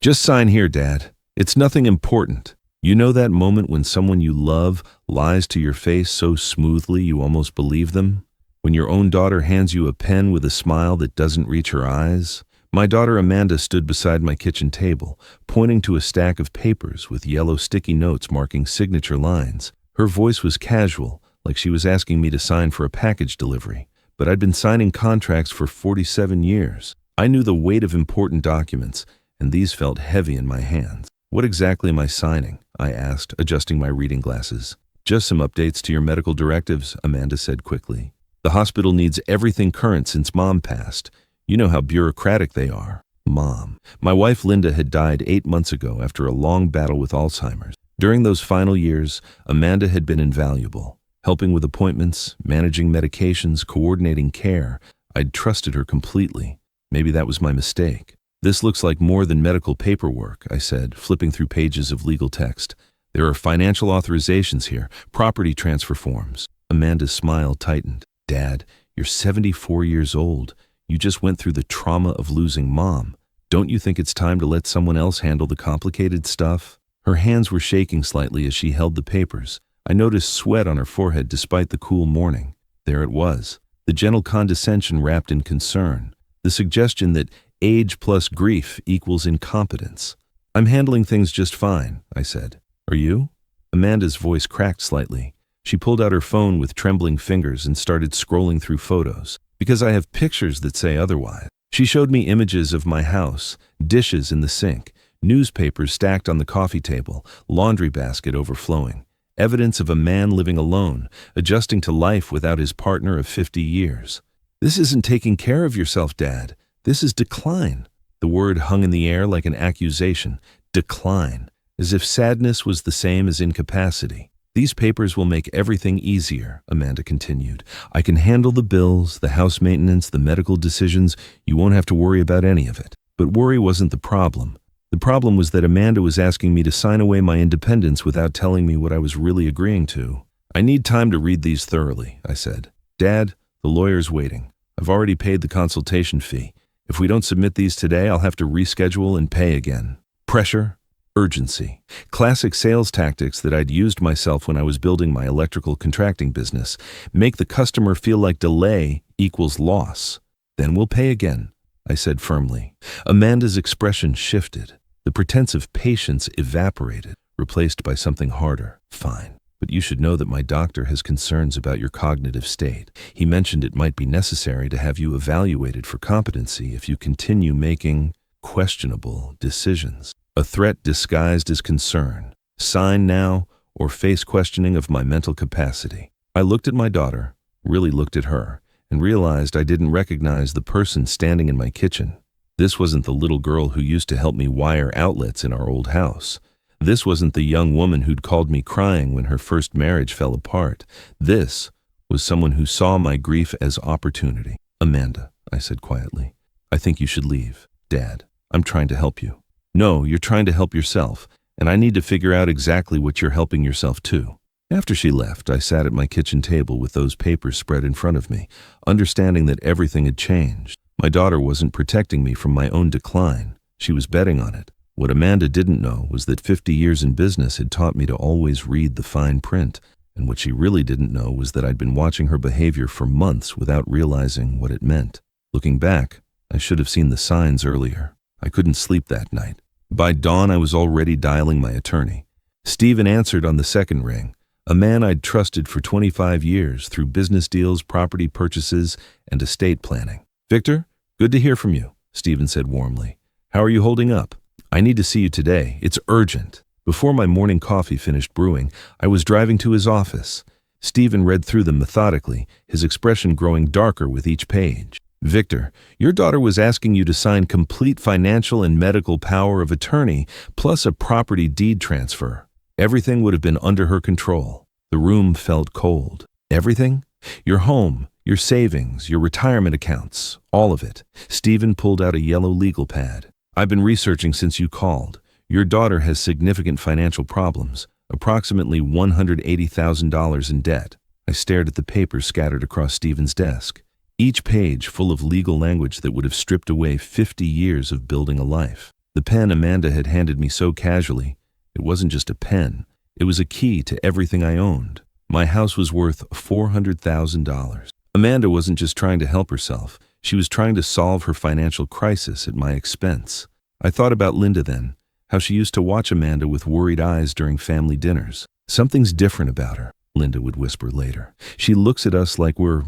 Just sign here, Dad. It's nothing important. You know that moment when someone you love lies to your face so smoothly you almost believe them? When your own daughter hands you a pen with a smile that doesn't reach her eyes? My daughter Amanda stood beside my kitchen table, pointing to a stack of papers with yellow sticky notes marking signature lines. Her voice was casual, like she was asking me to sign for a package delivery. But I'd been signing contracts for 47 years. I knew the weight of important documents, and these felt heavy in my hands. What exactly am I signing? I asked, adjusting my reading glasses. Just some updates to your medical directives, Amanda said quickly. The hospital needs everything current since Mom passed. You know how bureaucratic they are. Mom. My wife Linda had died 8 months ago after a long battle with Alzheimer's. During those final years, Amanda had been invaluable. Helping with appointments, managing medications, coordinating care. I'd trusted her completely. Maybe that was my mistake. This looks like more than medical paperwork, I said, flipping through pages of legal text. There are financial authorizations here, property transfer forms. Amanda's smile tightened. Dad, you're 74 years old. You just went through the trauma of losing Mom. Don't you think it's time to let someone else handle the complicated stuff? Her hands were shaking slightly as she held the papers. I noticed sweat on her forehead despite the cool morning. There it was, the gentle condescension wrapped in concern, the suggestion that age plus grief equals incompetence. I'm handling things just fine, I said. Are you? Amanda's voice cracked slightly. She pulled out her phone with trembling fingers and started scrolling through photos. Because I have pictures that say otherwise. She showed me images of my house, dishes in the sink, newspapers stacked on the coffee table, laundry basket overflowing, evidence of a man living alone, adjusting to life without his partner of 50 years. This isn't taking care of yourself, Dad. This is decline. The word hung in the air like an accusation. Decline. As if sadness was the same as incapacity. These papers will make everything easier, Amanda continued. I can handle the bills, the house maintenance, the medical decisions. You won't have to worry about any of it. But worry wasn't the problem. The problem was that Amanda was asking me to sign away my independence without telling me what I was really agreeing to. I need time to read these thoroughly, I said. Dad, the lawyer's waiting. I've already paid the consultation fee. If we don't submit these today, I'll have to reschedule and pay again. Pressure. Urgency. Classic sales tactics that I'd used myself when I was building my electrical contracting business. Make the customer feel like delay equals loss. Then we'll pay again, I said firmly. Amanda's expression shifted. The pretense of patience evaporated, replaced by something harder. Fine. But you should know that my doctor has concerns about your cognitive state. He mentioned it might be necessary to have you evaluated for competency if you continue making questionable decisions. A threat disguised as concern. Sign now or face questioning of my mental capacity. I looked at my daughter, really looked at her, and realized I didn't recognize the person standing in my kitchen. This wasn't the little girl who used to help me wire outlets in our old house. This wasn't the young woman who'd called me crying when her first marriage fell apart. This was someone who saw my grief as opportunity. Amanda, I said quietly, I think you should leave. Dad, I'm trying to help you. No, you're trying to help yourself, and I need to figure out exactly what you're helping yourself to. After she left, I sat at my kitchen table with those papers spread in front of me, understanding that everything had changed. My daughter wasn't protecting me from my own decline. She was betting on it. What Amanda didn't know was that 50 years in business had taught me to always read the fine print, and what she really didn't know was that I'd been watching her behavior for months without realizing what it meant. Looking back, I should have seen the signs earlier. I couldn't sleep that night. By dawn, I was already dialing my attorney. Stephen answered on the second ring, a man I'd trusted for 25 years through business deals, property purchases, and estate planning. Victor, good to hear from you, Stephen said warmly. How are you holding up? I need to see you today. It's urgent. Before my morning coffee finished brewing, I was driving to his office. Stephen read through them methodically, his expression growing darker with each page. Victor, your daughter was asking you to sign complete financial and medical power of attorney, plus a property deed transfer. Everything would have been under her control. The room felt cold. Everything? Your home, your savings, your retirement accounts, all of it. Stephen pulled out a yellow legal pad. I've been researching since you called. Your daughter has significant financial problems, approximately $180,000 in debt. I stared at the papers scattered across Stephen's desk. Each page full of legal language that would have stripped away 50 years of building a life. The pen Amanda had handed me so casually, it wasn't just a pen, it was a key to everything I owned. My house was worth $400,000. Amanda wasn't just trying to help herself, she was trying to solve her financial crisis at my expense. I thought about Linda then, how she used to watch Amanda with worried eyes during family dinners. Something's different about her, Linda would whisper later. She looks at us like we're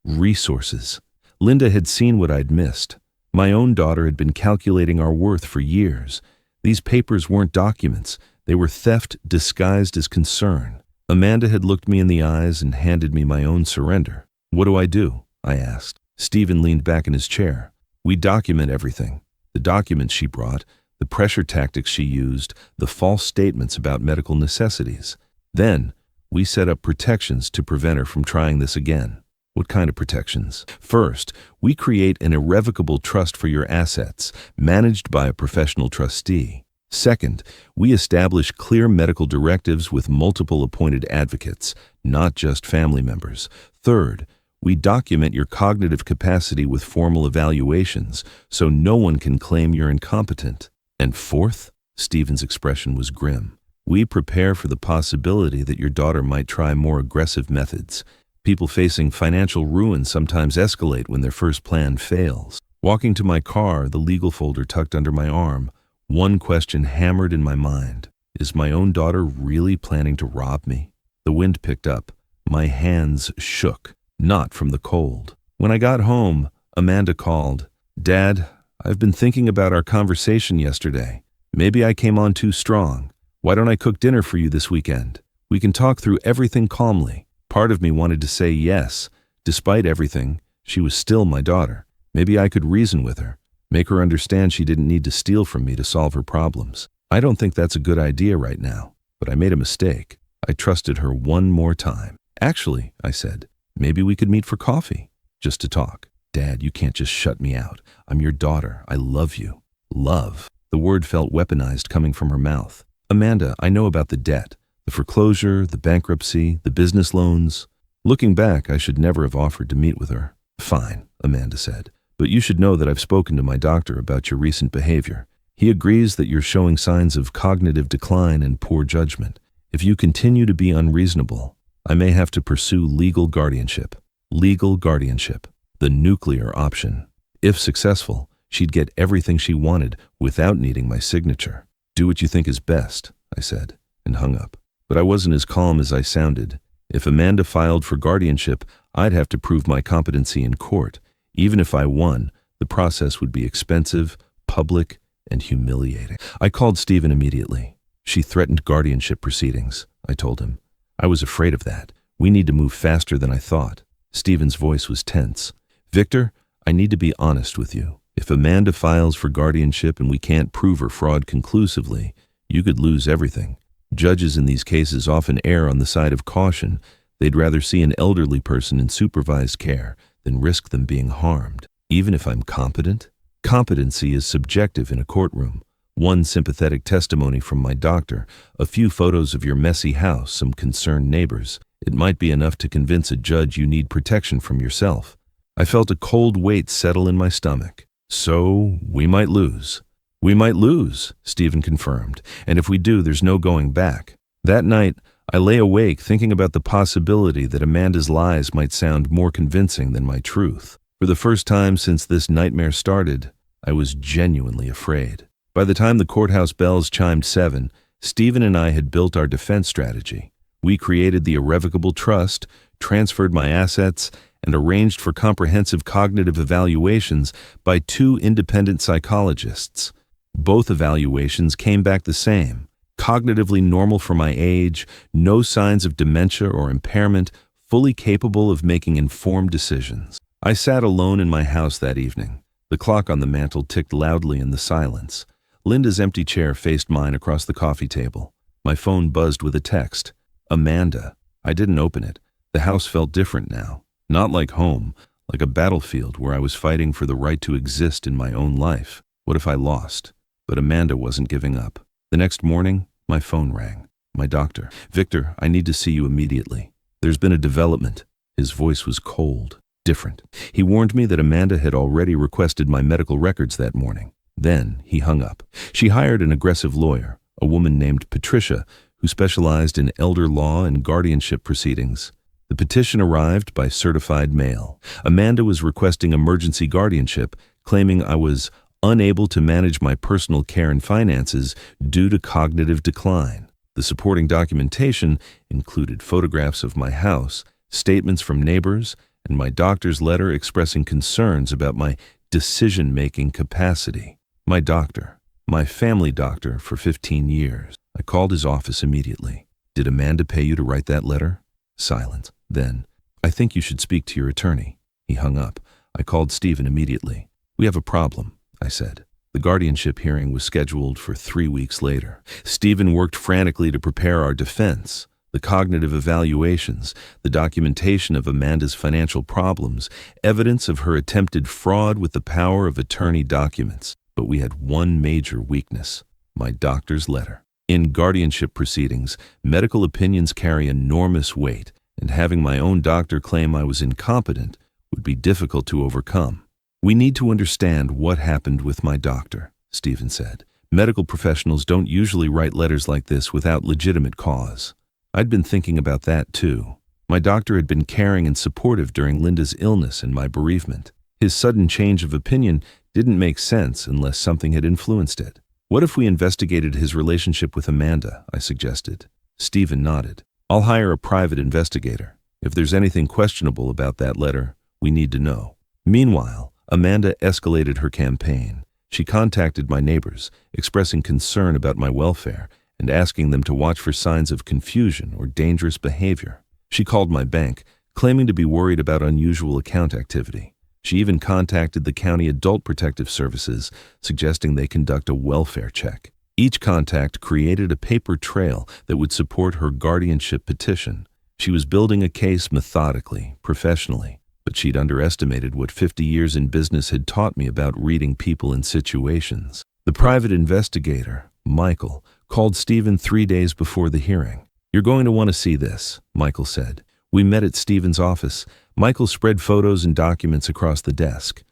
resources. Linda had seen what I'd missed. My own daughter had been calculating our worth for years. These papers weren't documents. They were theft disguised as concern. Amanda had looked me in the eyes and handed me my own surrender. What do I do? I asked. Stephen leaned back in his chair. We document everything. The documents she brought, the pressure tactics she used, the false statements about medical necessities. Then, we set up protections to prevent her from trying this again. What kind of protections? First, we create an irrevocable trust for your assets, managed by a professional trustee. Second, we establish clear medical directives with multiple appointed advocates, not just family members. Third, we document your cognitive capacity with formal evaluations, so no one can claim you're incompetent. And fourth, Stephen's expression was grim. We prepare for the possibility that your daughter might try more aggressive methods. People facing financial ruin sometimes escalate when their first plan fails. Walking to my car, the legal folder tucked under my arm, one question hammered in my mind. Is my own daughter really planning to rob me? The wind picked up. My hands shook, not from the cold. When I got home, Amanda called. Dad, I've been thinking about our conversation yesterday. Maybe I came on too strong. Why don't I cook dinner for you this weekend? We can talk through everything calmly. Part of me wanted to say yes. Despite everything, she was still my daughter. Maybe I could reason with her, make her understand she didn't need to steal from me to solve her problems. I don't think that's a good idea right now, but I made a mistake. I trusted her one more time. Actually, I said, maybe we could meet for coffee, just to talk. Dad, you can't just shut me out. I'm your daughter. I love you. Love. The word felt weaponized coming from her mouth. Amanda, I know about the debt, the foreclosure, the bankruptcy, the business loans. Looking back, I should never have offered to meet with her. Fine, Amanda said, but you should know that I've spoken to my doctor about your recent behavior. He agrees that you're showing signs of cognitive decline and poor judgment. If you continue to be unreasonable, I may have to pursue legal guardianship. Legal guardianship, the nuclear option. If successful, she'd get everything she wanted without needing my signature. Do what you think is best, I said, and hung up. But I wasn't as calm as I sounded. If Amanda filed for guardianship, I'd have to prove my competency in court. Even if I won, the process would be expensive, public, and humiliating. I called Stephen immediately. She threatened guardianship proceedings, I told him. I was afraid of that. We need to move faster than I thought. Stephen's voice was tense. Victor, I need to be honest with you. If Amanda files for guardianship and we can't prove her fraud conclusively, you could lose everything. Judges in these cases often err on the side of caution. They'd rather see an elderly person in supervised care than risk them being harmed. Even if I'm competent? Competency is subjective in a courtroom. One sympathetic testimony from my doctor, a few photos of your messy house, some concerned neighbors. It might be enough to convince a judge you need protection from yourself. I felt a cold weight settle in my stomach. So, we might lose. We might lose, Stephen confirmed, and if we do, there's no going back. That night, I lay awake thinking about the possibility that Amanda's lies might sound more convincing than my truth. For the first time since this nightmare started, I was genuinely afraid. By the time the courthouse bells chimed 7, Stephen and I had built our defense strategy. We created the irrevocable trust, transferred my assets, and arranged for comprehensive cognitive evaluations by 2 independent psychologists. Both evaluations came back the same: cognitively normal for my age, no signs of dementia or impairment, fully capable of making informed decisions. I sat alone in my house that evening. The clock on the mantel ticked loudly in the silence. Linda's empty chair faced mine across the coffee table. My phone buzzed with a text. Amanda. I didn't open it. The house felt different now. Not like home, like a battlefield where I was fighting for the right to exist in my own life. What if I lost? But Amanda wasn't giving up. The next morning, my phone rang. My doctor. Victor, I need to see you immediately. There's been a development. His voice was cold, different. He warned me that Amanda had already requested my medical records that morning. Then he hung up. She hired an aggressive lawyer, a woman named Patricia, who specialized in elder law and guardianship proceedings. The petition arrived by certified mail. Amanda was requesting emergency guardianship, claiming I was unable to manage my personal care and finances due to cognitive decline. The supporting documentation included photographs of my house, statements from neighbors, and my doctor's letter expressing concerns about my decision-making capacity. My doctor, my family doctor for 15 years. I called his office immediately. Did Amanda pay you to write that letter? Silence. Then, I think you should speak to your attorney. He hung up. I called Stephen immediately. We have a problem, I said. The guardianship hearing was scheduled for 3 weeks later. Stephen worked frantically to prepare our defense, the cognitive evaluations, the documentation of Amanda's financial problems, evidence of her attempted fraud with the power of attorney documents. But we had one major weakness: my doctor's letter. In guardianship proceedings, medical opinions carry enormous weight, and having my own doctor claim I was incompetent would be difficult to overcome. We need to understand what happened with my doctor, Stephen said. Medical professionals don't usually write letters like this without legitimate cause. I'd been thinking about that too. My doctor had been caring and supportive during Linda's illness and my bereavement. His sudden change of opinion didn't make sense unless something had influenced it. What if we investigated his relationship with Amanda? I suggested. Stephen nodded. I'll hire a private investigator. If there's anything questionable about that letter, we need to know. Meanwhile, Amanda escalated her campaign. She contacted my neighbors, expressing concern about my welfare and asking them to watch for signs of confusion or dangerous behavior. She called my bank, claiming to be worried about unusual account activity. She even contacted the County Adult Protective Services, suggesting they conduct a welfare check. Each contact created a paper trail that would support her guardianship petition. She was building a case methodically, professionally, but she'd underestimated what 50 years in business had taught me about reading people and situations. The private investigator, Michael, called Stephen 3 days before the hearing. You're going to want to see this, Michael said. We met at Stephen's office. Michael spread photos and documents across the desk.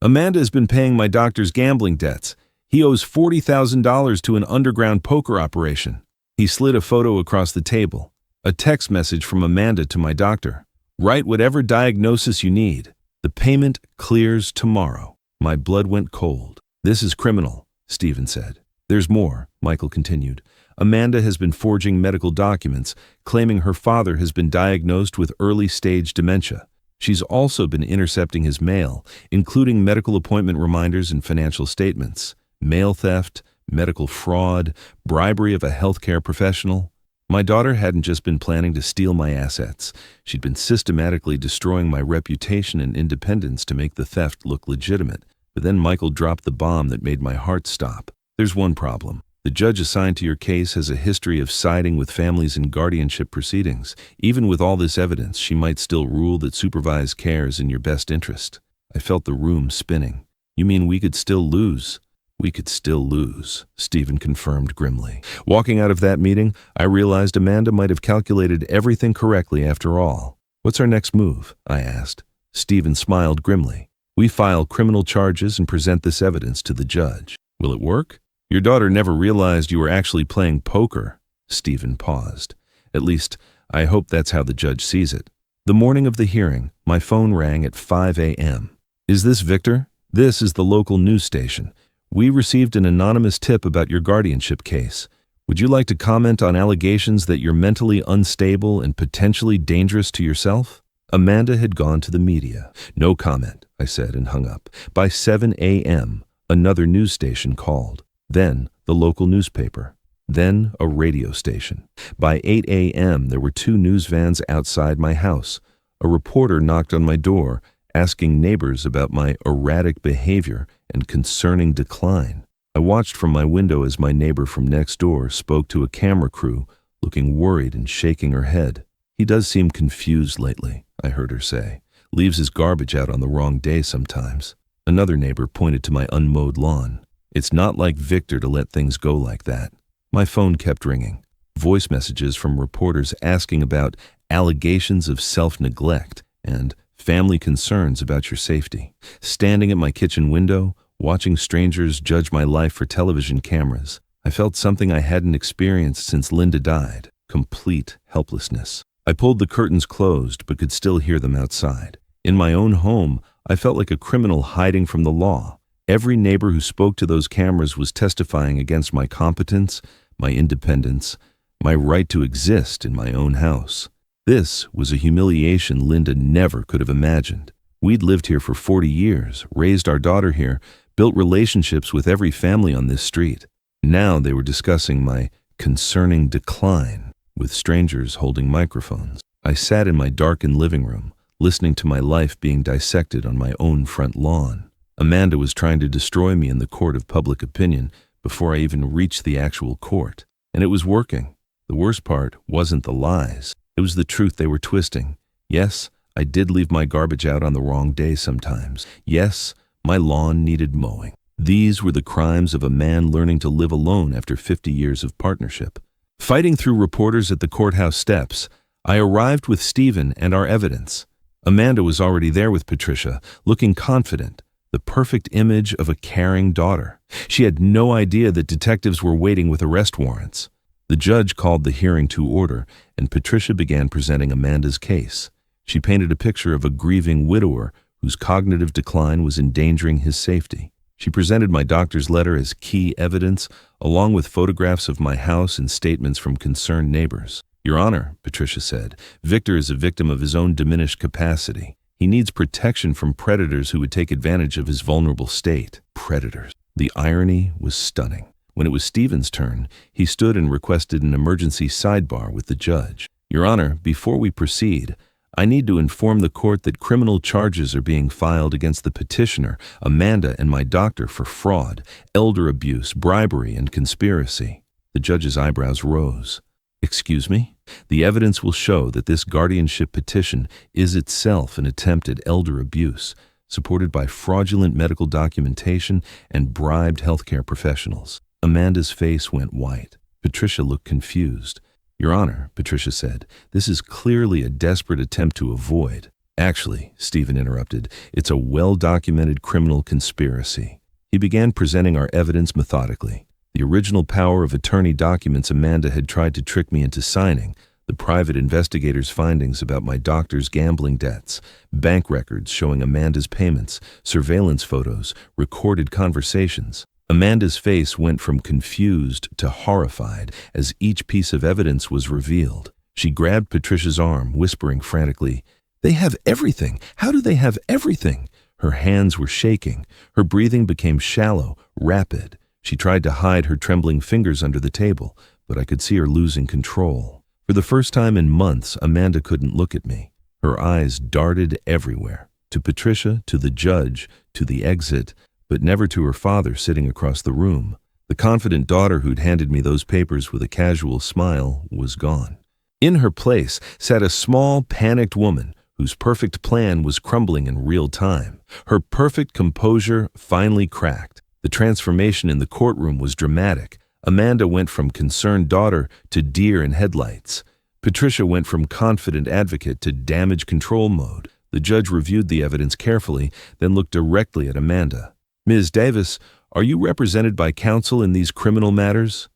Amanda has been paying my doctor's gambling debts. He owes $40,000 to an underground poker operation. He slid a photo across the table. A text message from Amanda to my doctor. Write whatever diagnosis you need. The payment clears tomorrow. My blood went cold. This is criminal, Stephen said. There's more, Michael continued. Amanda has been forging medical documents, claiming her father has been diagnosed with early-stage dementia. She's also been intercepting his mail, including medical appointment reminders and financial statements, mail theft, medical fraud, bribery of a healthcare professional. My daughter hadn't just been planning to steal my assets. She'd been systematically destroying my reputation and independence to make the theft look legitimate. But then Michael dropped the bomb that made my heart stop. There's one problem. The judge assigned to your case has a history of siding with families in guardianship proceedings. Even with all this evidence, she might still rule that supervised care is in your best interest. I felt the room spinning. You mean we could still lose? We could still lose, Stephen confirmed grimly. Walking out of that meeting, I realized Amanda might have calculated everything correctly after all. What's our next move? I asked. Stephen smiled grimly. We file criminal charges and present this evidence to the judge. Will it work? Your daughter never realized you were actually playing poker. Stephen paused. At least, I hope that's how the judge sees it. The morning of the hearing, my phone rang at 5 a.m. Is this Victor? This is the local news station. We received an anonymous tip about your guardianship case. Would you like to comment on allegations that you're mentally unstable and potentially dangerous to yourself? Amanda had gone to the media. No comment, I said and hung up. By 7 a.m., another news station called. Then the local newspaper. Then a radio station. By 8 a.m., there were 2 news vans outside my house. A reporter knocked on my door, asking neighbors about my erratic behavior and concerning decline. I watched from my window as my neighbor from next door spoke to a camera crew, looking worried and shaking her head. He does seem confused lately, I heard her say. Leaves his garbage out on the wrong day sometimes. Another neighbor pointed to my unmowed lawn. It's not like Victor to let things go like that. My phone kept ringing. Voice messages from reporters asking about allegations of self-neglect and family concerns about your safety. Standing at my kitchen window, watching strangers judge my life for television cameras. I felt something I hadn't experienced since Linda died, complete helplessness. I pulled the curtains closed but could still hear them outside. In my own home, I felt like a criminal hiding from the law. Every neighbor who spoke to those cameras was testifying against my competence, my independence, my right to exist in my own house. This was a humiliation Linda never could have imagined. We'd lived here for 40 years, raised our daughter here, built relationships with every family on this street. Now they were discussing my concerning decline with strangers holding microphones. I sat in my darkened living room, listening to my life being dissected on my own front lawn. Amanda was trying to destroy me in the court of public opinion before I even reached the actual court. And it was working. The worst part wasn't the lies. It was the truth they were twisting. Yes, I did leave my garbage out on the wrong day sometimes. Yes, my lawn needed mowing. These were the crimes of a man learning to live alone after 50 years of partnership. Fighting through reporters at the courthouse steps, I arrived with Stephen and our evidence. Amanda was already there with Patricia, looking confident, the perfect image of a caring daughter. She had no idea that detectives were waiting with arrest warrants. The judge called the hearing to order, and Patricia began presenting Amanda's case. She painted a picture of a grieving widower whose cognitive decline was endangering his safety. She presented my doctor's letter as key evidence, along with photographs of my house and statements from concerned neighbors. "Your Honor," Patricia said, "Victor is a victim of his own diminished capacity. He needs protection from predators who would take advantage of his vulnerable state." Predators. The irony was stunning. When it was Stephen's turn, he stood and requested an emergency sidebar with the judge. "Your Honor, before we proceed, I need to inform the court that criminal charges are being filed against the petitioner, Amanda, and my doctor for fraud, elder abuse, bribery, and conspiracy." The judge's eyebrows rose. "Excuse me? The evidence will show that this guardianship petition is itself an attempt at elder abuse, supported by fraudulent medical documentation and bribed healthcare professionals." Amanda's face went white. Patricia looked confused. "Your Honor," Patricia said, "this is clearly a desperate attempt to avoid." "Actually," Stephen interrupted, "it's a well-documented criminal conspiracy." He began presenting our evidence methodically. The original power of attorney documents Amanda had tried to trick me into signing, the private investigator's findings about my doctor's gambling debts, bank records showing Amanda's payments, surveillance photos, recorded conversations. Amanda's face went from confused to horrified as each piece of evidence was revealed. She grabbed Patricia's arm, whispering frantically, "They have everything! How do they have everything?" Her hands were shaking. Her breathing became shallow, rapid. She tried to hide her trembling fingers under the table, but I could see her losing control. For the first time in months, Amanda couldn't look at me. Her eyes darted everywhere, to Patricia, to the judge, to the exit, but never to her father sitting across the room. The confident daughter who'd handed me those papers with a casual smile was gone. In her place sat a small, panicked woman whose perfect plan was crumbling in real time. Her perfect composure finally cracked. The transformation in the courtroom was dramatic. Amanda went from concerned daughter to deer in headlights. Patricia went from confident advocate to damage control mode. The judge reviewed the evidence carefully, then looked directly at Amanda. "Ms. Davis, are you represented by counsel in these criminal matters?"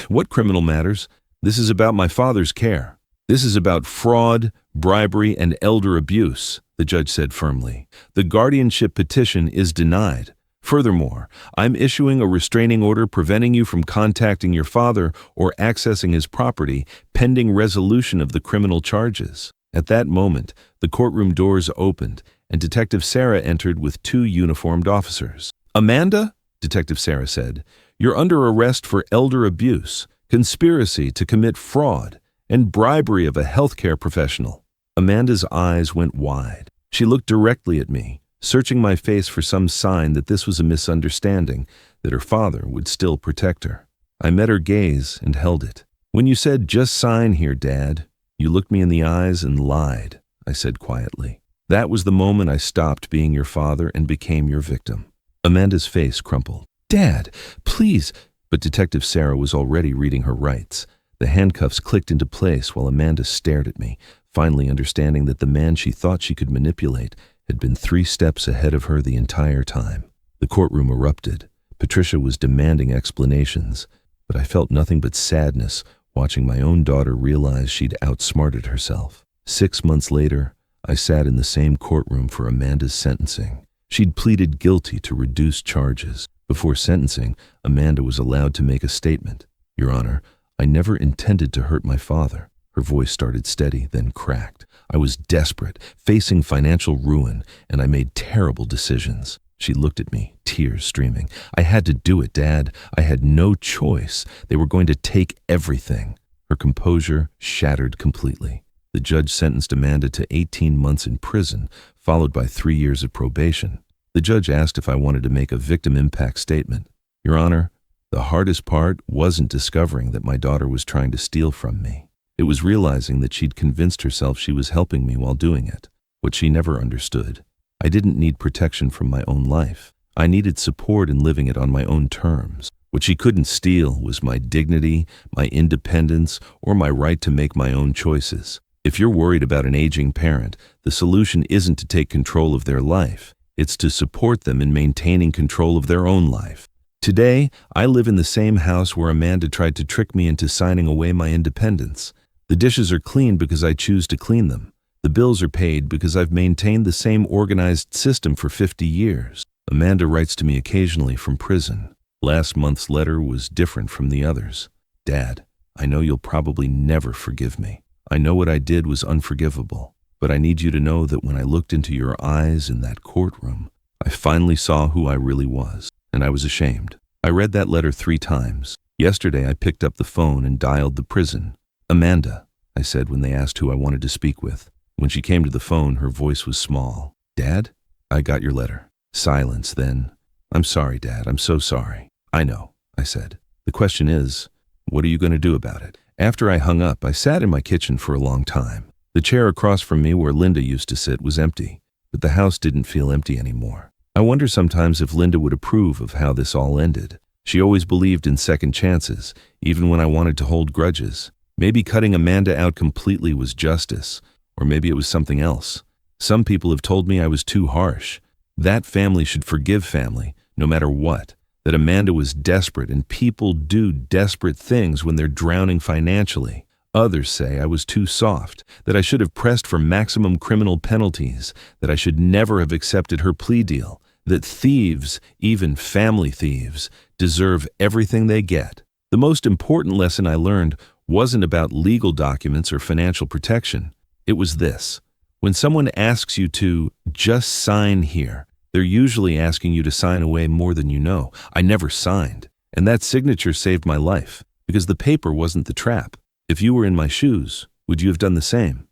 What criminal matters? This is about my father's care. This is about fraud, bribery, and elder abuse," the judge said firmly. "The guardianship petition is denied. Furthermore, I'm issuing a restraining order preventing you from contacting your father or accessing his property pending resolution of the criminal charges." At that moment, the courtroom doors opened, and Detective Sarah entered with 2 uniformed officers. "Amanda," Detective Sarah said, "you're under arrest for elder abuse, conspiracy to commit fraud, and bribery of a healthcare professional." Amanda's eyes went wide. She looked directly at me, searching my face for some sign that this was a misunderstanding, that her father would still protect her. I met her gaze and held it. "When you said, 'Just sign here, Dad,' you looked me in the eyes and lied," I said quietly. "That was the moment I stopped being your father and became your victim." Amanda's face crumpled. "Dad, please!" But Detective Sarah was already reading her rights. The handcuffs clicked into place while Amanda stared at me, finally understanding that the man she thought she could manipulate had been 3 steps ahead of her the entire time. The courtroom erupted. Patricia was demanding explanations, but I felt nothing but sadness watching my own daughter realize she'd outsmarted herself. 6 months later, I sat in the same courtroom for Amanda's sentencing. She'd pleaded guilty to reduced charges. Before sentencing, Amanda was allowed to make a statement. "Your Honor, I never intended to hurt my father." Her voice started steady, then cracked. "I was desperate, facing financial ruin, and I made terrible decisions." She looked at me, tears streaming. "I had to do it, Dad. I had no choice. They were going to take everything." Her composure shattered completely. The judge sentenced Amanda to 18 months in prison, followed by 3 years of probation. The judge asked if I wanted to make a victim impact statement. "Your Honor, the hardest part wasn't discovering that my daughter was trying to steal from me. It was realizing that she'd convinced herself she was helping me while doing it. What she never understood. I didn't need protection from my own life. I needed support in living it on my own terms. What she couldn't steal was my dignity, my independence, or my right to make my own choices. If you're worried about an aging parent, the solution isn't to take control of their life. It's to support them in maintaining control of their own life. Today, I live in the same house where Amanda tried to trick me into signing away my independence. The dishes are clean because I choose to clean them. The bills are paid because I've maintained the same organized system for 50 years. Amanda writes to me occasionally from prison. Last month's letter was different from the others. "Dad, I know you'll probably never forgive me. I know what I did was unforgivable, but I need you to know that when I looked into your eyes in that courtroom, I finally saw who I really was, and I was ashamed." I read that letter 3 times. Yesterday, I picked up the phone and dialed the prison. "Amanda," I said when they asked who I wanted to speak with. When she came to the phone, her voice was small. "Dad, I got your letter." Silence, then, "I'm sorry, Dad, I'm so sorry." "I know," I said. "The question is, what are you going to do about it?" After I hung up, I sat in my kitchen for a long time. The chair across from me where Linda used to sit was empty, but the house didn't feel empty anymore. I wonder sometimes if Linda would approve of how this all ended. She always believed in second chances, even when I wanted to hold grudges. Maybe cutting Amanda out completely was justice, or maybe it was something else. Some people have told me I was too harsh. That family should forgive family, no matter what. That Amanda was desperate, and people do desperate things when they're drowning financially. Others say I was too soft, that I should have pressed for maximum criminal penalties, that I should never have accepted her plea deal, that thieves, even family thieves, deserve everything they get. The most important lesson I learned wasn't about legal documents or financial protection. It was this. When someone asks you to just sign here, they're usually asking you to sign away more than you know. I never signed, and that signature saved my life, because the paper wasn't the trap. If you were in my shoes, would you have done the same?